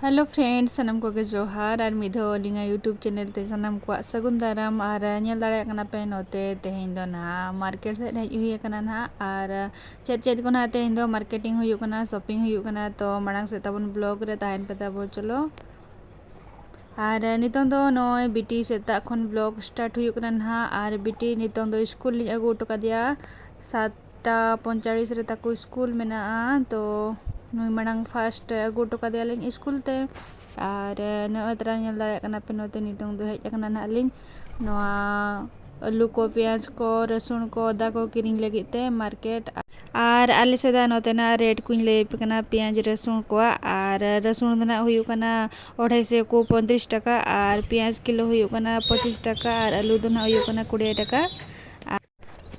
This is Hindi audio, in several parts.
हेलो फ्रेंड्स सनम को के जोहार और मिधो लिंगा यूट्यूब चैनल ते सनम को सगुन दाराम और नेल दाड़े कना पे नोते तेहें दो ना मार्केट से हेज हुई कना ना और चेद चेद को ना तेहें दो मार्केटिंग हुई कना शॉपिंग हुई कना तो मांग से तबन ब्लॉग रे ताहेन पे तबो चलो और नितों दो नॉय बिटी सेता खन ब्लॉग स्टार्ट हुई कना ना और बिटी नितों दो स्कूल लिंग अगु टका दिया 7:45 रे ताको स्कूल मेना तो नुई मांग फास्ट अगु टका दिया लिंग स्कूल ते और नॉय तरा नेल दाड़े कना पे नोते नितों दो हेज कना ना लिंग नोआ आलू को प्याज को रसुन को अदा को किरिंग लगी ते मार्केट और आले सेदा नोतेना रेट कुछ ले कना प्याज रसुन को और रसुन दना हुई कना 250 को 35 टका और प्याज किलो हुई कना 25 टका और आलू दना हुई कना 20 टका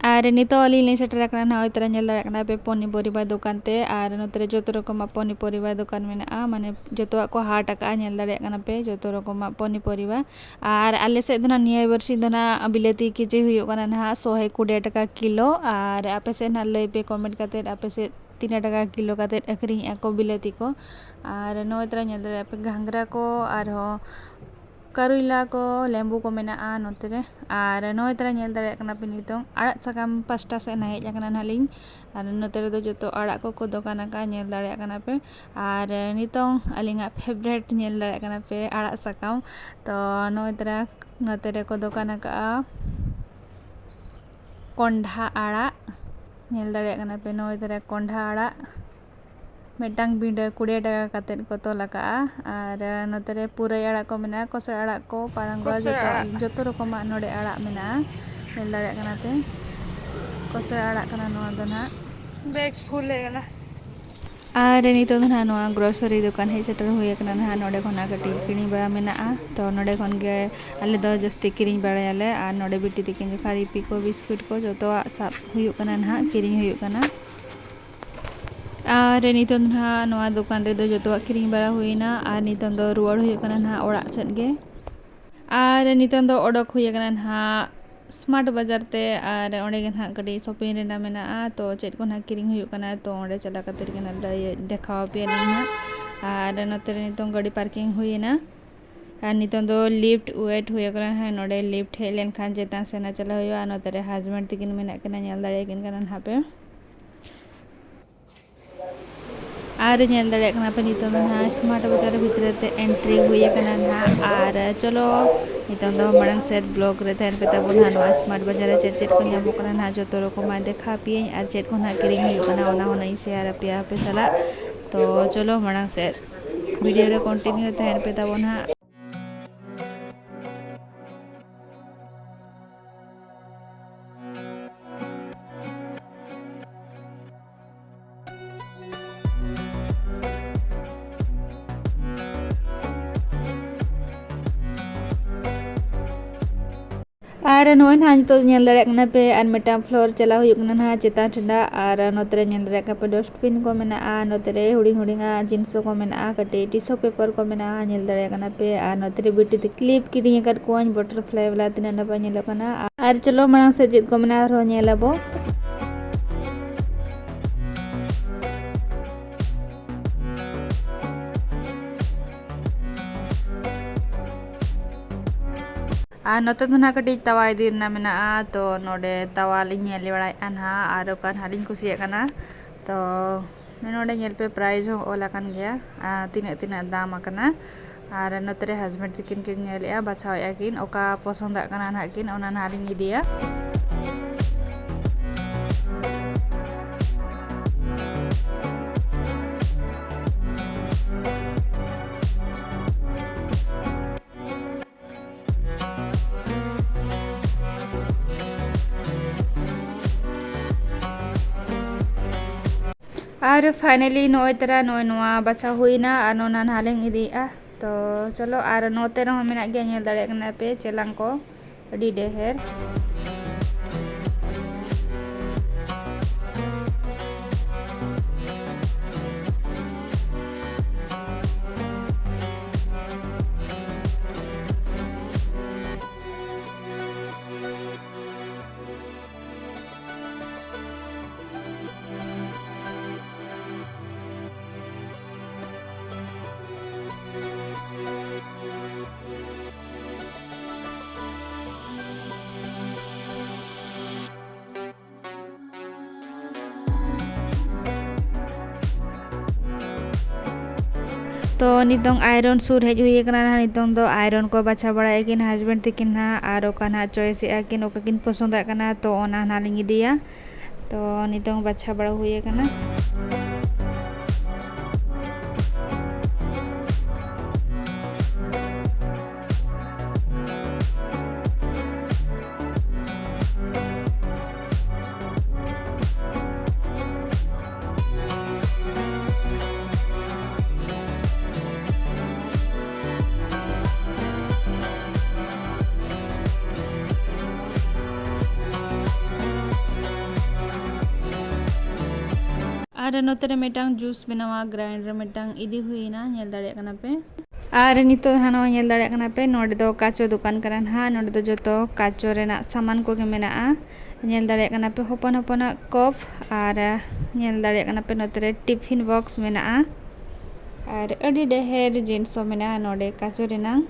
और नितो अली सेटर ना तरह नेल दाड़ा पे पनीपरिबा दुकान ते और नोते जो रकम पनीपरिबा दुकान में माने जो को हाट आका नेल दाड़ा पे जो रकम पनीपरिबा और आले से दना निया बरसी दना बिलाती केजी हुई कना ना 120 टका किलो और आपे से ना लई पे कमेंट करते आपे से 3 टका किलो करते अखरिंग को बिलाती को और नोय तरह नेल दाड़ा पे घांगरा को और करुला को लेम्बू को मेना नोते रे और नोय तरह नेल दाड़ा कना पे नितों आड़ा साकाम 5टा से ना हेज कना नालिंग और नोते रे दो जो आड़ा को दुकान का नेल दाड़ा कना पे और नितों अलिंगा फेवरेट नेल दाड़ा कना पे आड़ा साकाम तो नोय तरह नोते रे को दुकान का कोंढा आड़ा नेल दाड़ा कना पे नोय तरह कोंढा आड़ा मेटांग बिंडा 20 टका काते को तो लगा और नोते पूरा आड़ा को मेना कोसा आड़ा को पारंगवा जो रकम नोडे आड़ा मेना नेल दाड़ा कना पे कोसा आड़ा कना नोआ दो ना बैग फुल गला और नितो दो ना ग्रोसरी दुकान हे सेटर हुई कना ना नोडे खना कटी किनी बड़ा मेना तो नोडे खन गे आले दो जस्ती किरिंग बड़ायाले और नोडे बिटी तिकिन खारी पी को बिस्कुट को जो साब हुई कना ना किरिंग हुई कना और नितों ना दुकान रे दो जो किरिंग बड़ा हुईना और नितों दो रुआड़ हुई कना ना ओड़ा सेद गे और नितों दो ओडक हुई कना ना स्मार्ट बाजार ते और ओंडे गे ना कटी शॉपिंग रेना मेना तो चेद को ना किरिंग हुई कना तो ओंडे चला कते गे ना देखावा पे ना और नोते नितों गाड़ी पार्किंग हुईना और नितों दो लिफ्ट वेट हुई कना है नोडे लिफ्ट हे लेन खान चेतान से ना चला हुई नोते हस्बैंड तकिन मेना कना नेल दाड़े किन कना ना पे और नेल दाड़े कना पे नितों ना स्मार्ट बाजार भीतर ते एंट्री हुई कना ना और चलो नितों दो मांग सेट ब्लॉग रे तहन पे तब ना स्मार्ट बाजार चेद चेद को नामो कना ना जो रकम देखा पिए और चेद को ना किरिंग हुई कना ओना होना शेयर पे पे सला तो चलो मांग सेट वीडियो रे कंटिन्यू तहन पे तब ना और नोय ना तो नेल दाड़ा कना पे और मेटा फ्लोर चला हुई कना ना चेता ठंडा और नोते नेल दाड़ा पे डस्टबिन को मेना नोते हुडिंग हुडिंगा जिनसो को मेना कटे टिश्यू पेपर को मेना नेल दाड़ा कना पे और नोते बिटी ते क्लिप किरिंग कर कोन बटरफ्लाई वाला तिना नपा नेलो कना और चलो मांग से जेद को मेना रो नेलाबो और नोते तो ना कटी तवा इदी ना मेना तो नोडे तवा लिंग नेल बड़ा ना और ओकान हालिंग कुसिया कना तो नोडे नेल पे प्राइस हो ओला कन गया तीना तीना दाम कना और नोते हस्बैंड तकिन किन नेल बाछाव किन ओका पसंद कना ना किन ओना हालिंग इदिया और फाइनली नोय तरह नोय बाछा हुईना और नोना हालिंग इदिया तो चलो और नोते रहो मेना गया नेल दाड़ा कना पे चेलांग को अड़ी ढेर तो नितों आयरन सुर हेज हुई ना नितों दो आयरन को बाछा बड़ा किन हस्बैंड तकिन ना और ओका ना चॉइस किन ओका किन पसंद करना तो ओना ना लिंग दिया तो नितों बाछा बड़ा हुई ना और नोते मिटांग जूस बनावा ग्राइंडर मिटांग इदी हुई ना नेल दाड़े कना पे और नितो हानो नेल दाड़े कना पे नोडे दो काचो दुकान करन हा नोडे दो जतो काचो रेना सामान को के मेना नेल दाड़े कना पे होपन होपन कप और नेल दाड़े कना पे नोते टिफिन बॉक्स मेना और अडी ढेर जिनिसो मेना नोडे काचो रेना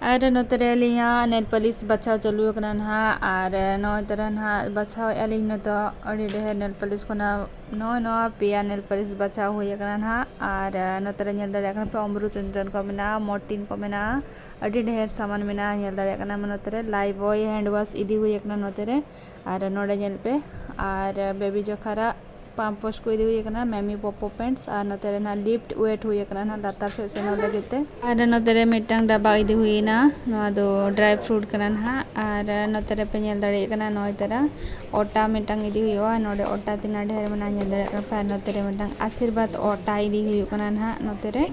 और नोतरे अलिया नेल पॉलिश बचाव चालू करना और नौ तरह ना बचाव अली न तो अड़ी ढेर नेल पॉलिश को ना नौ पिया नेल पॉलिश बचाव हुई करना और नोतरे नेल दड़े पे अमृत चंदन को मेना मोर्टिन को मेना अड़ी ढेर सामान मेना नेल दड़े करना नोतरे लाइव बॉय हैंड वॉश इदी हुई करना नोतरे और नोडे नेल पे और बेबी जोखारा पाम्पोस को इदी हुई करना मैमी पोपो पेंट्स और नोतरे ना लिफ्ट वेट हुई करना लातार से सेनो लगते और नोतरे मिटांग डब्बा इदी हुई ना नोआ दो ड्राई फ्रूट करना और नोतरे पे नेल दड़े करना नोय तरह ओटा मिटांग इदी हुई नोडे ओटा तीना ढेर मना नेल दड़े करना नोतरे मिटांग आशीर्वाद ओटा इदी हुई करना नोतरे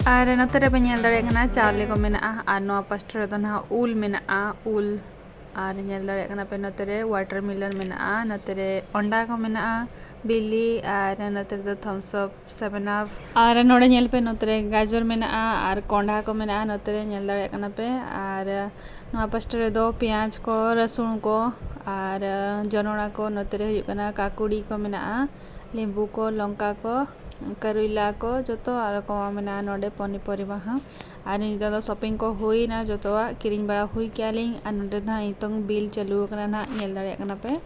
और नोतरे पे नेल दड़े करना चावले को मेना और नोआ पास्टर तो ना उल मेना उल और नेल दड़े करना पे नोतरे वाटरमेलन मेना नोतरे अंडा को मेना बिल्ली और नोतरे तो थम्स अप 7 अप और नोडे नेल पे नोतरे गाजर मेना और कोंडा को मेना नोतरे नेल दड़े करना पे और नोआ पास्टर दो प्याज को रसुन को और जनोड़ा को नोतरे हुई करना काकुड़ी को मेना लींबू को लंका को करेला को जो और को मेना नोडे पनीपरिबा और निदा दो शॉपिंग को हुई ना जो किरिंग बड़ा हुई क्या लिंग और नोडे ना इतों बिल चालू करना नेल दड़े करना पे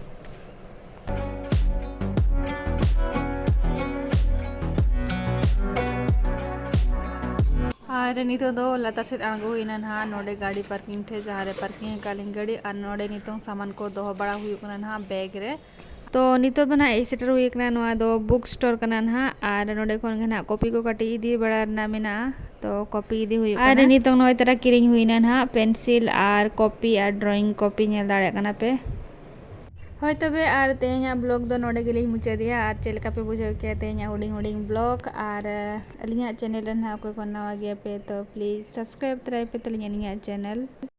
और नितो दो लातार सेद आंगो हुईना ना नोडे गाड़ी पार्किंग ठे जहाँ रे पार्किंग कालीन गाड़ी और नोडे नितो सामान को दोहो बड़ा हुई कना ना बैग रे तो नितो दो ना ए सेटर हुई कना नोआ दो बुक स्टोर कना ना और नोडे कोन ना कॉपी को काटी इदी बड़ा ना मेना तो कॉपी इदी हुई कना और नितो नोय तरा किरिंग हुईना ना पेंसिल और कॉपी और ड्राइंग कॉपी नेल दाड़े कना पे होय तबे और तेहेኛ ब्लॉग दो नोडे गेली मुचादिया और चेलका पे बुझाव के तेहेኛ हुडिंग हुडिंग ब्लॉग और अलिया चैनल ना कोई को नवा गया पे तो प्लीज सब्सक्राइब तराई पे तलिया चैनल।